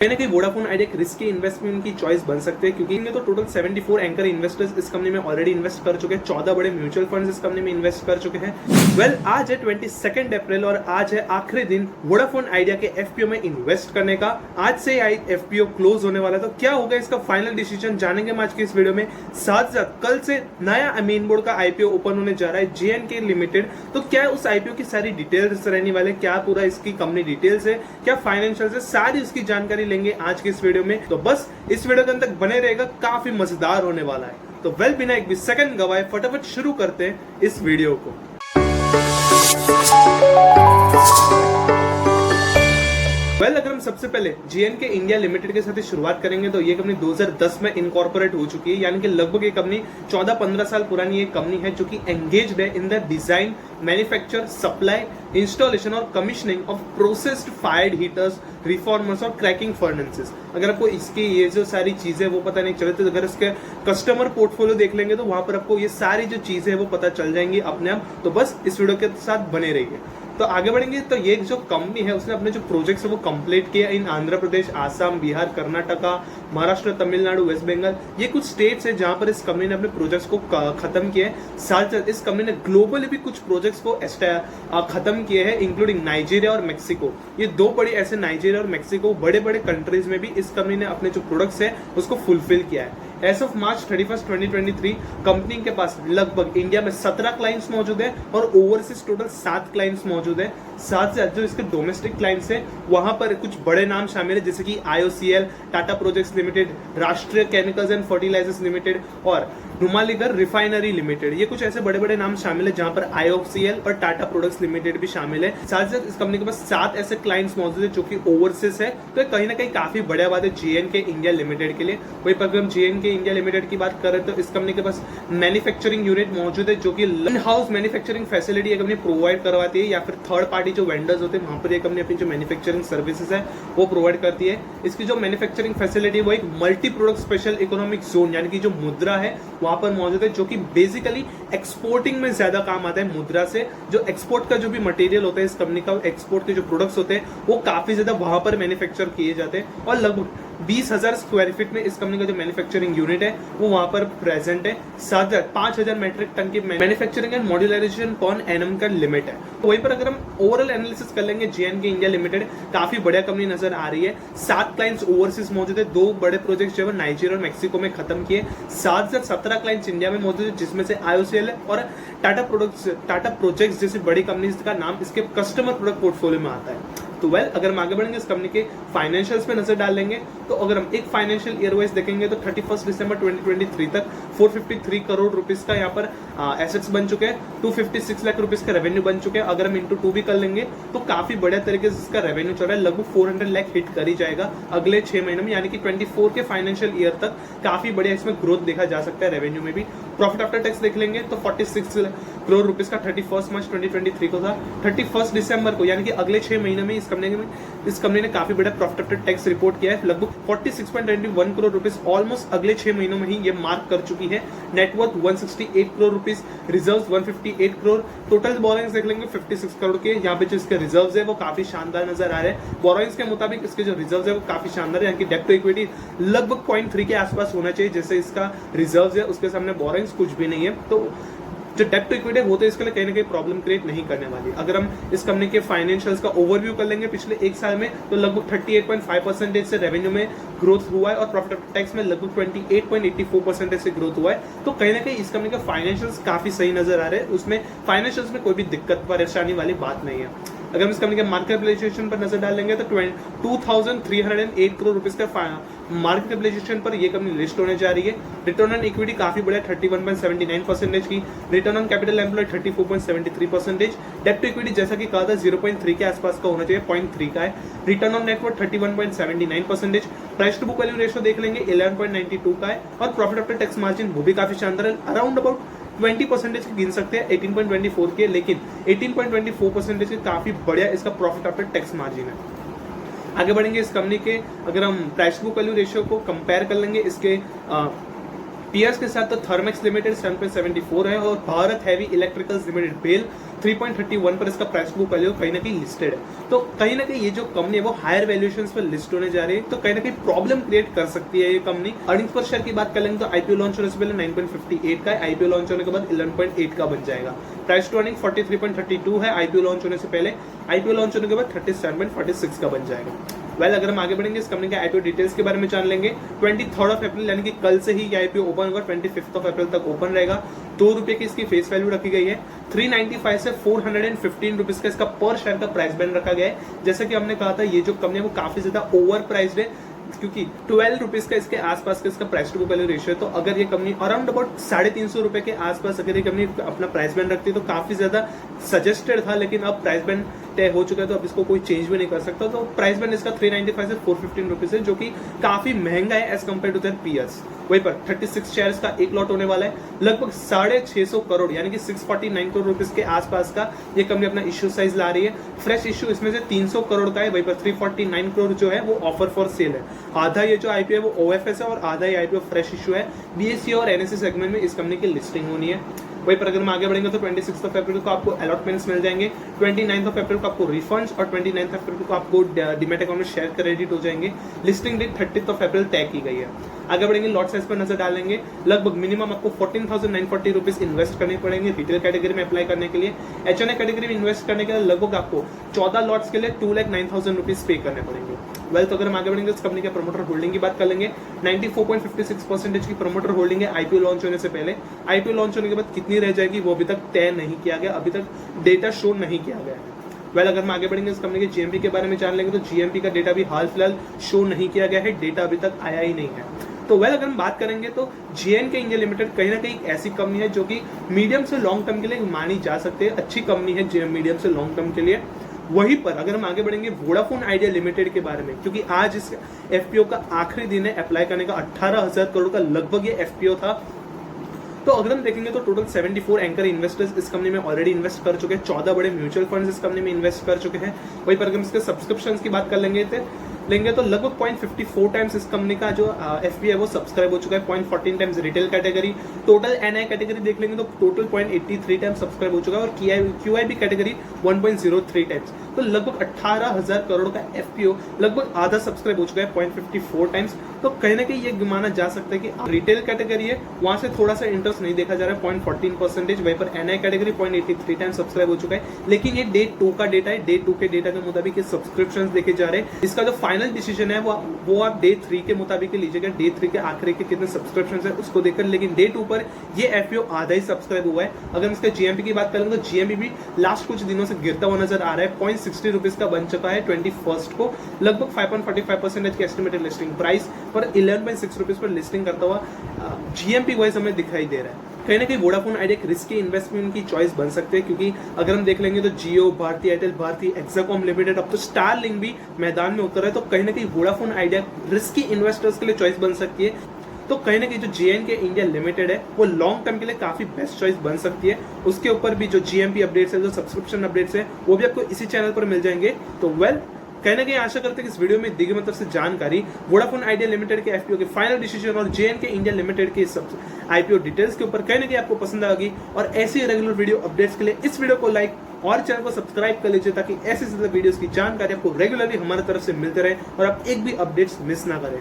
कहीं ना कहीं वोडाफोन आइडिया एक रिस्की इन्वेस्टमेंट की चॉइस बन सकते हैं, क्योंकि इनमें तो टोटल 74 एंकर इन्वेस्टर्स इस कंपनी में ऑलरेडी इन्वेस्ट कर चुके हैं। 14 बड़े म्यूचुअल फंड्स इस कंपनी में इन्वेस्ट कर चुके हैं। आज है 22 अप्रैल और आज है आखिरी दिन वोडाफोन आइडिया के एफपीओ में इन्वेस्ट करने का। आज से एफपीओ क्लोज होने वाला है, तो क्या होगा इसका फाइनल डिसीजन जानेंगे हम आज के इस वीडियो में। साथ साथ कल से नया मेन बोर्ड का आईपीओ ओपन होने जा रहा है, जेएनके लिमिटेड। तो क्या उस आईपीओ की सारी डिटेल्स रहने वाले, क्या पूरा इसकी कंपनी डिटेल्स है, क्या फाइनेंशियल है, सारी उसकी जानकारी लेंगे आज के इस वीडियो में। तो बस इस वीडियो के अंदर तक बने रहेगा, काफी मजेदार होने वाला है। तो बिना एक भी सेकंड गवाए फटाफट शुरू करते हैं इस वीडियो को। अगर हम सबसे पहले जेएनके इंडिया लिमिटेड के साथ ही शुरुआत करेंगे तो ये कंपनी 2010 में इनकॉर्पोरेट हो चुकी है, यानी कि लगभग ये कंपनी 14-15 साल पुरानी ये कंपनी है जो कि एंगेज्ड है in the design, manufacture, supply, installation और commissioning of processed fired heaters, reformers और क्रैकिंग फर्नेसेस। अगर आपको इसकी ये जो सारी चीजें वो पता नहीं चले, तो अगर इसके कस्टमर पोर्टफोलियो देख लेंगे तो वहां पर आपको ये सारी जो चीजें वो पता चल जाएंगी अपने आप। तो बस इस वीडियो के साथ बने रहिए। तो आगे बढ़ेंगे तो ये जो कंपनी है उसने अपने जो प्रोजेक्ट्स है वो कंप्लीट किया इन आंध्र प्रदेश, आसाम, बिहार, कर्नाटका, महाराष्ट्र, तमिलनाडु, वेस्ट बंगाल। ये कुछ स्टेट्स है जहां पर इस कंपनी ने अपने प्रोजेक्ट्स को खत्म किया है। साथ साथ इस कंपनी ने ग्लोबली भी कुछ प्रोजेक्ट्स को खत्म किए हैं, इंक्लूडिंग नाइजीरिया और मेक्सिको। ये दो बड़े ऐसे नाइजीरिया और मेक्सिको बड़े बड़े कंट्रीज में भी इस कंपनी ने अपने जो प्रोडक्ट्स है उसको फुलफिल किया है। एज ऑफ मार्च 31, 2023 कंपनी के पास लगभग इंडिया में 17 क्लाइंट्स मौजूद है और ओवरसीज टोटल 7 क्लाइंट्स मौजूद है। साथ साथ जो इसके डोमेस्टिक क्लाइंट्स है वहां पर कुछ बड़े नाम शामिल है, जैसे कि IOCL, टाटा प्रोजेक्ट्स लिमिटेड, राष्ट्रीय केमिकल्स एंड फर्टिलाइजर्स लिमिटेड और नुमालीगढ़ रिफाइनरी लिमिटेड। ये कुछ ऐसे बड़े बड़े नाम शामिल है जहां पर IOCL और टाटा प्रोडक्ट्स लिमिटेड भी शामिल है। साथ साथ इस कंपनी के पास 7 ऐसे क्लाइंट्स मौजूद है जो कि ओवरसीज है। तो कहीं ना कहीं काफी बढ़िया बात है जेएनके इंडिया लिमिटेड के लिए। वही पर हम जेएनके इंडिया लिमिटेड की बात करें तो इस कंपनी के पास मैन्युफैक्चरिंग यूनिट मौजूद है जो कि in house manufacturing facility company provide करवाती है, या फिर थर्ड पार्टी जो वेंडर्स होते हैं वहां पर ये कंपनी अपनी जो मैन्युफैक्चरिंग सर्विसेज है वो प्रोवाइड करती है। इसकी जो मैन्युफैक्चरिंग फैसिलिटी है वो एक multi product special economic zone यानी कि जो मुद्रा है वहां पर मौजूद है, जो कि बेसिकली एक्सपोर्टिंग में ज्यादा काम आता है। मुद्रा से जो एक्सपोर्ट का जो भी मटेरियल होता है इस कंपनी का, एक्सपोर्ट के जो प्रोडक्ट्स होते हैं वो काफी ज्यादा वहां पर मैन्युफैक्चर किए जाते हैं। और लगभग 20,000 स्क्वायर फीट में इस कंपनी का जो मैन्युफैक्चरिंग यूनिट है वो वहां पर प्रेजेंट है। 5,000 मेट्रिक टन की मैन्युफैक्चरिंग एंड मॉड्यूलराइजेशन पर एनम का लिमिट है। तो वहीं पर अगर हम ओवरऑल एनालिसिस कर लेंगे जेएनके इंडिया लिमिटेड काफी बढ़िया कंपनी नजर आ रही है। 7 क्लाइंट्स ओवरसीज मौजूद है, 2 बड़े प्रोजेक्ट जो है नाइजीरिया और मेक्सिको में खत्म किए। साथ साथ 17 क्लाइंट्स इंडिया में मौजूद है, जिसमें से IOCL है और टाटा प्रोजेक्ट्स जैसी बड़ी कंपनीज का नाम इसके कस्टमर प्रोडक्ट पोर्टफोलियो में आता है। तो अगर हम आगे बढ़ेंगे इस कंपनी के फाइनेंशियल्स पे नजर डाल लेंगे तो अगर हम एक फाइनेंशियल ईयर वाइज देखेंगे तो 31 दिसंबर 2023 तक 453 करोड़ रुपीस का यहाँ पर एसेट्स बन चुके हैं, 256 लाख रुपीस का रेवेन्यू बन चुके हैं। अगर हम इंटू 2 भी कर लेंगे तो काफी बढ़िया तरीके से इसका रेवेन्यू चल रहा है, लगभग 400 लाख हिट कर ही जाएगा अगले 6 महीनों में, यानी कि 24 के फाइनेंशियल ईयर तक काफी बढ़िया इसमें ग्रोथ देखा जा सकता है रेवेन्यू में भी। प्रॉफिट आफ्टर टैक्स देख लेंगे तो 46 करोड़ रुपीस का 31 मार्च 2023 को था। 31 दिसंबर को यानी कि अगले 6 महीने में इस कंपनी ने काफी बड़ा प्रॉफिट आफ्टर टैक्स रिपोर्ट किया है, लगभग 46.21 करोड़ रुपीस ऑलमोस्ट अगले 6 महीनों में ही ये मार्क कर चुकी है। Net worth 168 crore rupees, reserves 158 crore, total borrowings देख लेंगे 56 करोड़ के। यहाँ पे जो इसके रिजर्व्स है वो काफी शानदार नजर आ रहे हैं। बोरोइंग्स के मुताबिक इसके जो रिजर्व्स है वो काफी शानदार है, यहाँ की डेब्ट टू इक्विटी लगभग 0.3 के आसपास होना चाहिए। जैसे इसका रिजर्व्स है उसके सामने बोरोइंग्स कुछ भी नहीं है, तो जो डेब्ट टू इक्विटी वो तो इसके लिए कहीं ना कहीं प्रॉब्लम क्रिएट नहीं करने वाली। अगर हम इस कंपनी के फाइनेंशियल्स का ओवरव्यू कर लेंगे पिछले एक साल में तो लगभग 38.5% से रेवेन्यू में ग्रोथ हुआ है और प्रॉफिट आफ्टर टैक्स में लगभग 28.84% से ग्रोथ हुआ है। तो कहीं ना कहीं इस कंपनी का फाइनेंशियल्स काफी सही नजर आ रहे हैं, उसमें फाइनेंशियल्स में कोई भी दिक्कत परेशानी वाली बात नहीं है। अगर हम इस कंपनी के मार्केट कैपिटलाइजेशन पर नजर डाल लेंगे तो 2308 करोड़ रुपीस का मार्केट कैपिटलाइजेशन पर ये कंपनी लिस्ट होने जा रही है। रिटर्न ऑन इक्विटी काफी बढ़िया 31.79% की, रिटर्न ऑन कैपिटल एम्प्लॉयड 34.73%, डेब्ट टू इक्विटी जैसा कि कहा था 0.3 के आसपास का होना चाहिए, 0.3 का है। Return on net worth 31.79%, price to book value ratio देख लेंगे 11.92 का है और प्रॉफिट आफ्टर टैक्स मार्जिन वो भी काफी शानदार है, अराउंड अबाउट 20% की गिन सकते हैं, 18.24 के, लेकिन 18.24% के काफी बढ़िया इसका प्रॉफिट आफ्टर टैक्स मार्जिन है। आगे बढ़ेंगे इस कंपनी के, अगर हम प्राइस बुक वैल्यू रेशियो को कंपेयर कर लेंगे इसके पीएस के साथ तो थर्मेक्स लिमिटेड 7.74 है और भारत हैवी इलेक्ट्रिकल्स लिमिटेड बेल 3.31 पर इसका प्राइस बुक वैल्यू कहीं ना कहीं लिस्टेड है। तो कहीं ना कहीं ये जो कंपनी है वो हायर वैल्यूएशंस पर लिस्ट होने जा रही है, तो कहीं ना कहीं प्रॉब्लम क्रिएट कर सकती है ये कंपनी। अर्निंग्स पर शेयर की बात करेंगे तो आईपीओ लॉन्च होने से पहले 9.58 का है, आईपीओ लॉन्च होने के बाद 11.8 का बन जाएगा। प्राइस टू अर्निंग 43.32 है आईपीओ लॉन्च होने से पहले, आईपीओ लॉन्च होने के बाद 37.46 का बन जाएगा। वेल अगर हम आगे बढ़ेंगे इस कंपनी के आईपीओ डिटेल्स के बारे में जान लेंगे। 23 अप्रैल यानी कि कल से ही ये आईपीओ ओपन होगा, 25 अप्रैल तक ओपन रहेगा। ₹2 की इसकी फेस वैल्यू रखी गई है। 395 से 415 रुपीज का इसका पर शेयर का प्राइस बैंड रखा गया है। जैसे कि हमने कहा था ये जो कंपनी है वो काफी ज्यादा ओवर प्राइस्ड है, क्योंकि 12 रुपीज का इसके आसपास का इसका price to book value ratio है। तो अगर ये कंपनी अराउंड अबाउट 350 रुपए के आसपास अगर ये कंपनी अपना प्राइस बैंड रखती है तो काफी ज्यादा सजेस्टेड था, लेकिन अब प्राइस बैंड तय हो चुका है तो अब इसको कोई चेंज भी नहीं कर सकता। तो प्राइस बैंड इसका 395 से 415 रुपीज है, जो कि काफी महंगा है as compared to their peers. वहीं पर 36 शेयर्स का एक लॉट होने वाला है, लगभग 650 करोड़ यानी कि 649 करोड़ रुपीज के आसपास का ये कंपनी अपना इश्यू साइज ला रही है। फ्रेश इश्यू इसमें से 300 करोड़ का है, वहीं पर 349 करोड़ जो है वो ऑफर फॉर सेल है। आधा ये जो आईपीओ है वो ओएफएस है और आधा ये आईपीओ फ्रेश इश्यू है। बीएसई और एनएसई सेगमेंट में इस कंपनी की लिस्टिंग होनी है। वहीं पर अगर हम आगे बढ़ेंगे तो 26 अप्रैल को आपको अलॉटमेंट्स मिल जाएंगे, 29 अप्रैल को आपको रिफंड्स और 29 अप्रैल को आपको डीमैट अकाउंट में शेयर क्रेडिट हो जाएंगे। लिस्टिंग डेट 30 अप्रैल तय की गई है। आगे बढ़ेंगे लॉट साइज पर नजर डालेंगे। लगभग मिनिमम आपको 14,940 रुपीज इन्वेस्ट करने पड़ेंगे रिटेल कैटेगरी में अप्लाई करने के लिए। एचएनए कैटेगरी में इन्वेस्ट करने के लिए लगभग आपको 14 लॉट्स के लिए 2,09,000 रुपीज पे करने पड़ेंगे। वेल तो अगर हम आगे बढ़ेंगे इस कंपनी के प्रमोटर होल्डिंग की बात कर लेंगे। 94.56% की प्रमोटर होल्डिंग है आईपीओ लॉन्च होने से पहले। आईपीओ लॉन्च होने के बाद कितनी रह जाएगी वो अभी तक तय नहीं किया गया, अभी तक डेटा शो नहीं किया गया है। वेल अगर हम आगे बढ़ेंगे इस कंपनी के जीएमपी के बारे में जान लेंगे तो जीएमपी का डेटा भी हाल फिलहाल शो नहीं किया गया है, डेटा अभी तक आया ही नहीं है। तो वेल अगर हम बात करेंगे तो जेएनके इंडिया लिमिटेड कहीं ना कहीं एक ऐसी कंपनी है जो कि मीडियम से लॉन्ग टर्म के लिए मानी जा सकती है, अच्छी कंपनी है मीडियम से लॉन्ग टर्म के लिए। वहीं पर अगर हम आगे बढ़ेंगे वोडाफोन आइडिया लिमिटेड के बारे में, क्योंकि आज इस एफपीओ का आखिरी दिन है अप्लाई करने का, 18,000 करोड़ का लगभग ये एफपीओ था। तो अगर हम देखेंगे तो टोटल 74 एंकर इन्वेस्टर्स इस कंपनी में ऑलरेडी इन्वेस्ट कर चुके हैं, 14 बड़े म्यूचुअल फंड्स इस कंपनी में इन्वेस्ट कर चुके हैं। वहीं पर अगर हम इसके सब्सक्रिप्शन की बात कर लेंगे तो लगभग 0.54 टाइम्स इस कंपनी का जो एफपीओ है वो सब्सक्राइब हो चुका है, 0.14 times retail category. Total NI category देख लेंगे तो टोटल 0.83 टाइम्स सब्सक्राइब हो चुका है और क्यूआईबी कैटेगरी 1.03 टाइम्स। तो लगभग 18,000 करोड़ का एफपीओ लगभग आधा सब्सक्राइब हो चुका है 0.54 टाइम्स। तो कहीं ना कहीं ये माना जा सकता है कि रिटेल कैटेगरी है वहां से थोड़ा सा इंटरेस्ट नहीं देखा जा रहा है, 0.14%। वहीं पर एनआई कैटेगरी 0.83 टाइम्स सब्सक्राइब हो चुका है, लेकिन ये डे 2 का डेटा है। डे 2 के डेटा के मुताबिक ये सब्सक्रिप्शन देखे जा रहे हैं। इसका जो फाइनल डिसीजन है वो आप डे 3 के मुताबिक लीजिएगा, डे 3 के आखिरी के कितने सब्सक्रिप्शन है उसको देखकर। लेकिन डे 2 पर ये एफपीओ आधा ही सब्सक्राइब हुआ है। अगर हम इसका जीएमपी की बात करेंगे तो जीएमपी भी लास्ट कुछ दिनों से गिरता हुआ नजर आ रहा है, 0.60 रुपीज का बन चुका है 21 को। लगभग 5.45% की एस्टिमेटेड लिस्टिंग प्राइस पर 11.6 रुपीज पर लिस्टिंग करता हुआ जीएमपी वाइज हमें दिखाई दे रहा है। कहीं ना कहीं वोडाफोन आइडिया एक रिस्की इन्वेस्टमेंट की चॉइस बन सकते हैं, क्योंकि अगर हम देख लेंगे तो जियो, भारती एयरटेल, भारती एक्साकॉम लिमिटेड, अब तो स्टारलिंक भी मैदान में उतर है। तो कहीं ना कहीं वोडाफोन आइडिया रिस्की इन्वेस्टर्स के लिए चॉइस बन सकती है। तो कहीं ना कहीं जो जेएनके इंडिया लिमिटेड है वो लॉन्ग टर्म के लिए काफी बेस्ट चॉइस बन सकती है। उसके ऊपर भी जो जीएमपी अपडेट्स है, जो सब्सक्रिप्शन अपडेट्स है, वो भी आपको इसी चैनल पर मिल जाएंगे। तो वेल कहीं ना कहीं आशा करते हैं कि इस वीडियो में दी गई मतलब से जानकारी वोडाफोन आइडिया लिमिटेड के एफपीओ के फाइनल डिसीजन और जेएनके इंडिया लिमिटेड के सब आईपीओ डिटेल्स के ऊपर कहीं ना कहीं आपको पसंद आएगी। और ऐसी रेगुलर वीडियो अपडेट्स के लिए इस वीडियो को लाइक और चैनल को सब्सक्राइब कर लीजिए, ताकि ऐसे वीडियोस की जानकारी आपको रेगुलरली हमारी तरफ से मिलते रहे और आप एक भी अपडेट्स मिस ना करें।